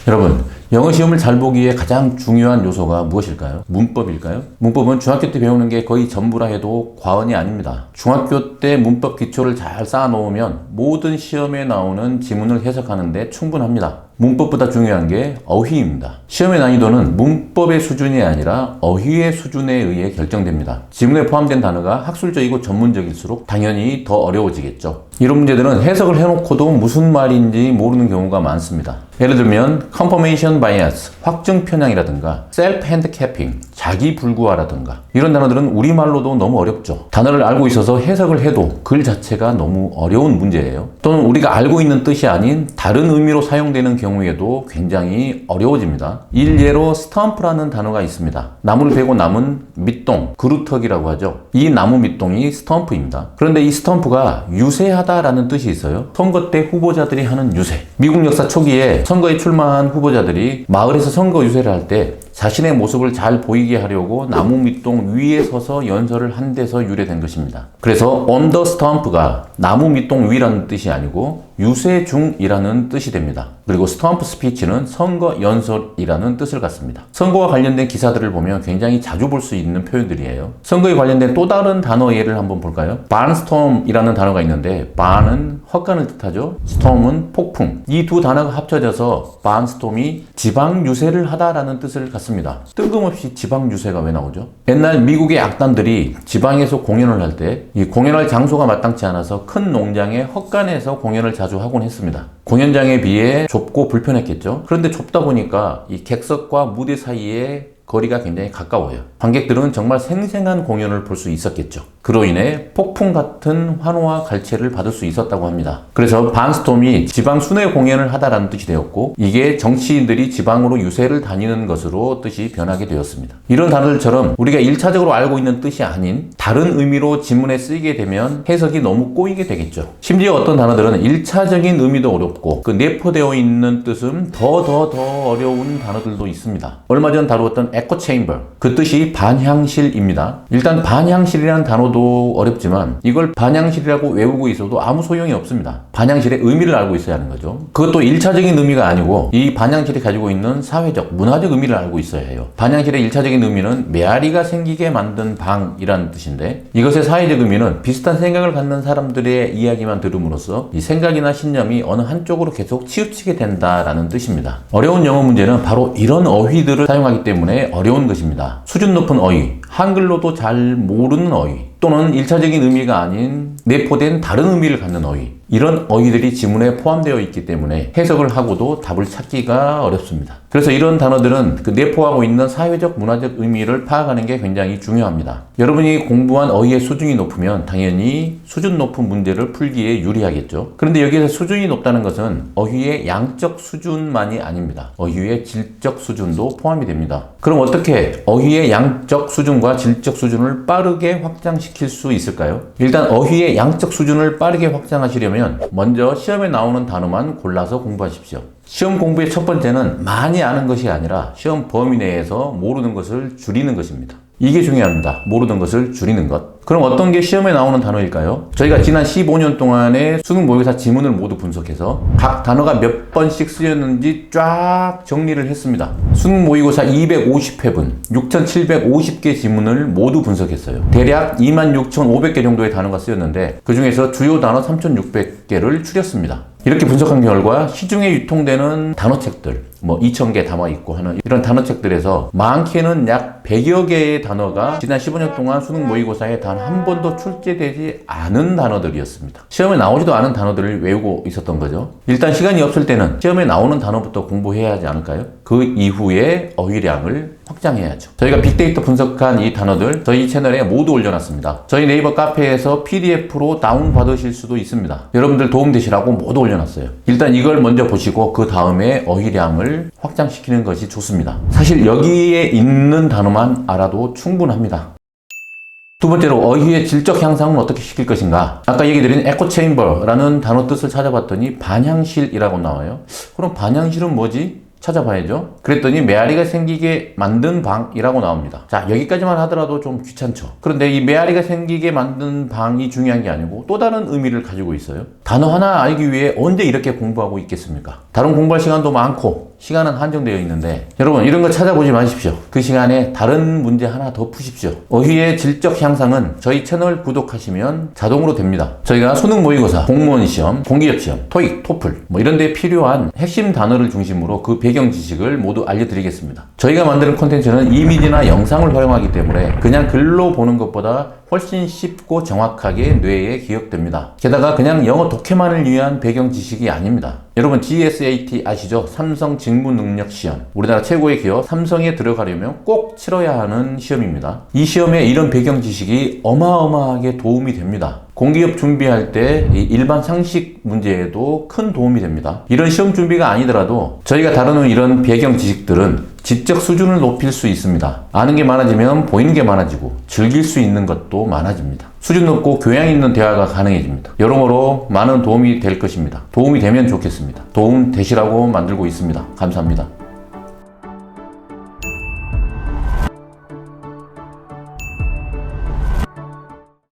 여러분, 영어 시험을 잘 보기 위해 가장 중요한 요소가 무엇일까요? 문법일까요? 문법은 중학교 때 배우는 게 거의 전부라 해도 과언이 아닙니다. 중학교 때 문법 기초를 잘 쌓아놓으면 모든 시험에 나오는 지문을 해석하는데 충분합니다. 문법보다 중요한 게 어휘입니다. 시험의 난이도는 문법의 수준이 아니라 어휘의 수준에 의해 결정됩니다. 지문에 포함된 단어가 학술적이고 전문적일수록 당연히 더 어려워지겠죠. 이런 문제들은 해석을 해놓고도 무슨 말인지 모르는 경우가 많습니다. 예를 들면 confirmation bias, 확증 편향이라든가 self handicapping, 자기 불구화라든가 이런 단어들은 우리말로도 너무 어렵죠. 단어를 알고 있어서 해석을 해도 글 자체가 너무 어려운 문제예요. 또는 우리가 알고 있는 뜻이 아닌 다른 의미로 사용되는 경우에도 굉장히 어려워집니다. 일례로 스탬프라는 단어가 있습니다. 나무를 베고 남은 밑동, 그루터기라고 하죠. 이 나무 밑동이 스탬프입니다. 그런데 이 스탬프가 유세하다라는 뜻이 있어요. 선거 때 후보자들이 하는 유세. 미국 역사 초기에 선거에 출마한 후보자들이 마을에서 선거 유세를 할 때 자신의 모습을 잘 보이게 하려고 나무 밑동 위에 서서 연설을 한 데서 유래된 것입니다. 그래서 on the stamp가 나무 밑동 위라는 뜻이 아니고 유세 중이라는 뜻이 됩니다. 그리고 stamp speech는 선거 연설이라는 뜻을 갖습니다. 선거와 관련된 기사들을 보면 굉장히 자주 볼 수 있는 표현들이에요. 선거에 관련된 또 다른 단어 예를 한번 볼까요? barnstorm이라는 단어가 있는데 barn은 헛간을 뜻하죠. storm은 폭풍. 이 두 단어가 합쳐져서 barnstorm이 지방 유세를 하다라는 뜻을 갖습니다. 뜬금없이 지방 유세가 왜 나오죠? 옛날 미국의 악단들이 지방에서 공연을 할 때 이 공연할 장소가 마땅치 않아서 큰 농장의 헛간에서 공연을 자주 하곤 했습니다. 공연장에 비해 좁고 불편했겠죠. 그런데 좁다 보니까 이 객석과 무대 사이에 거리가 굉장히 가까워요. 관객들은 정말 생생한 공연을 볼 수 있었겠죠. 그로 인해 폭풍 같은 환호와 갈채를 받을 수 있었다고 합니다. 그래서 반스톰이 지방 순회 공연을 하다라는 뜻이 되었고 이게 정치인들이 지방으로 유세를 다니는 것으로 뜻이 변하게 되었습니다. 이런 단어들처럼 우리가 1차적으로 알고 있는 뜻이 아닌 다른 의미로 지문에 쓰이게 되면 해석이 너무 꼬이게 되겠죠. 심지어 어떤 단어들은 1차적인 의미도 어렵고 그 내포되어 있는 뜻은 더 어려운 단어들도 있습니다. 얼마 전 다루었던 에코 체인버, 그 뜻이 반향실입니다. 일단 반향실이라는 단어도 어렵지만 이걸 반향실이라고 외우고 있어도 아무 소용이 없습니다. 반향실의 의미를 알고 있어야 하는 거죠. 그것도 1차적인 의미가 아니고 이 반향실이 가지고 있는 사회적, 문화적 의미를 알고 있어야 해요. 반향실의 1차적인 의미는 메아리가 생기게 만든 방이라는 뜻인데 이것의 사회적 의미는 비슷한 생각을 갖는 사람들의 이야기만 들음으로써 이 생각이나 신념이 어느 한쪽으로 계속 치우치게 된다라는 뜻입니다. 어려운 영어 문제는 바로 이런 어휘들을 사용하기 때문에 어려운 것입니다. 수준 높은 어휘, 한글로도 잘 모르는 어휘, 또는 1차적인 의미가 아닌 내포된 다른 의미를 갖는 어휘, 이런 어휘들이 지문에 포함되어 있기 때문에 해석을 하고도 답을 찾기가 어렵습니다. 그래서 이런 단어들은 그 내포하고 있는 사회적, 문화적 의미를 파악하는 게 굉장히 중요합니다. 여러분이 공부한 어휘의 수준이 높으면 당연히 수준 높은 문제를 풀기에 유리하겠죠. 그런데 여기서 수준이 높다는 것은 어휘의 양적 수준만이 아닙니다. 어휘의 질적 수준도 포함이 됩니다. 그럼 어떻게 어휘의 양적 수준과 질적 수준을 빠르게 확장시킬 수 있을까요? 일단 어휘의 양적 수준을 빠르게 확장하시려면 먼저 시험에 나오는 단어만 골라서 공부하십시오. 시험 공부의 첫 번째는 많이 아는 것이 아니라 시험 범위 내에서 모르는 것을 줄이는 것입니다. 이게 중요합니다. 모르는 것을 줄이는 것. 그럼 어떤 게 시험에 나오는 단어일까요? 저희가 지난 15년 동안의 수능 모의고사 지문을 모두 분석해서 각 단어가 몇 번씩 쓰였는지 쫙 정리를 했습니다. 수능 모의고사 250회분, 6,750개 지문을 모두 분석했어요. 대략 26,500개 정도의 단어가 쓰였는데 그 중에서 주요 단어 3,600개를 추렸습니다. 이렇게 분석한 결과 시중에 유통되는 단어책들 2,000개 담아있고 하는 이런 단어책들에서 많게는 약 100여 개의 단어가 지난 15년 동안 수능 모의고사에 단 한 번도 출제되지 않은 단어들이었습니다. 시험에 나오지도 않은 단어들을 외우고 있었던 거죠. 일단 시간이 없을 때는 시험에 나오는 단어부터 공부해야 하지 않을까요? 그 이후에 어휘량을 확장해야죠. 저희가 빅데이터 분석한 이 단어들 저희 채널에 모두 올려놨습니다. 저희 네이버 카페에서 PDF로 다운받으실 수도 있습니다. 여러분들 도움되시라고 모두 올려놨어요. 일단 이걸 먼저 보시고 그 다음에 어휘량을 확장시키는 것이 좋습니다. 사실 여기에 있는 단어만 알아도 충분합니다. 두 번째로 어휘의 질적 향상은 어떻게 시킬 것인가? 아까 얘기 드린 에코 체인버라는 단어 뜻을 찾아봤더니 반향실이라고 나와요. 그럼 반향실은 뭐지? 찾아봐야죠. 그랬더니 메아리가 생기게 만든 방이라고 나옵니다. 자, 여기까지만 하더라도 좀 귀찮죠. 그런데 이 메아리가 생기게 만든 방이 중요한 게 아니고 또 다른 의미를 가지고 있어요. 단어 하나 알기 위해 언제 이렇게 공부하고 있겠습니까? 다른 공부할 시간도 많고 시간은 한정되어 있는데 여러분 이런 거 찾아보지 마십시오. 그 시간에 다른 문제 하나 더 푸십시오. 어휘의 질적 향상은 저희 채널 구독하시면 자동으로 됩니다. 저희가 수능 모의고사, 공무원 시험, 공기업 시험, 토익, 토플 이런 데 필요한 핵심 단어를 중심으로 그 배경 지식을 모두 알려드리겠습니다. 저희가 만드는 콘텐츠는 이미지나 영상을 활용하기 때문에 그냥 글로 보는 것보다 훨씬 쉽고 정확하게 뇌에 기억됩니다. 게다가 그냥 영어 독해만을 위한 배경 지식이 아닙니다. 여러분 GSAT 아시죠? 삼성 직무능력시험. 우리나라 최고의 기업 삼성에 들어가려면 꼭 치러야 하는 시험입니다. 이 시험에 이런 배경 지식이 어마어마하게 도움이 됩니다. 공기업 준비할 때 일반 상식 문제에도 큰 도움이 됩니다. 이런 시험 준비가 아니더라도 저희가 다루는 이런 배경 지식들은 지적 수준을 높일 수 있습니다. 아는 게 많아지면 보이는 게 많아지고 즐길 수 있는 것도 많아집니다. 수준 높고 교양 있는 대화가 가능해집니다. 여러모로 많은 도움이 될 것입니다. 도움이 되면 좋겠습니다. 도움 되시라고 만들고 있습니다. 감사합니다.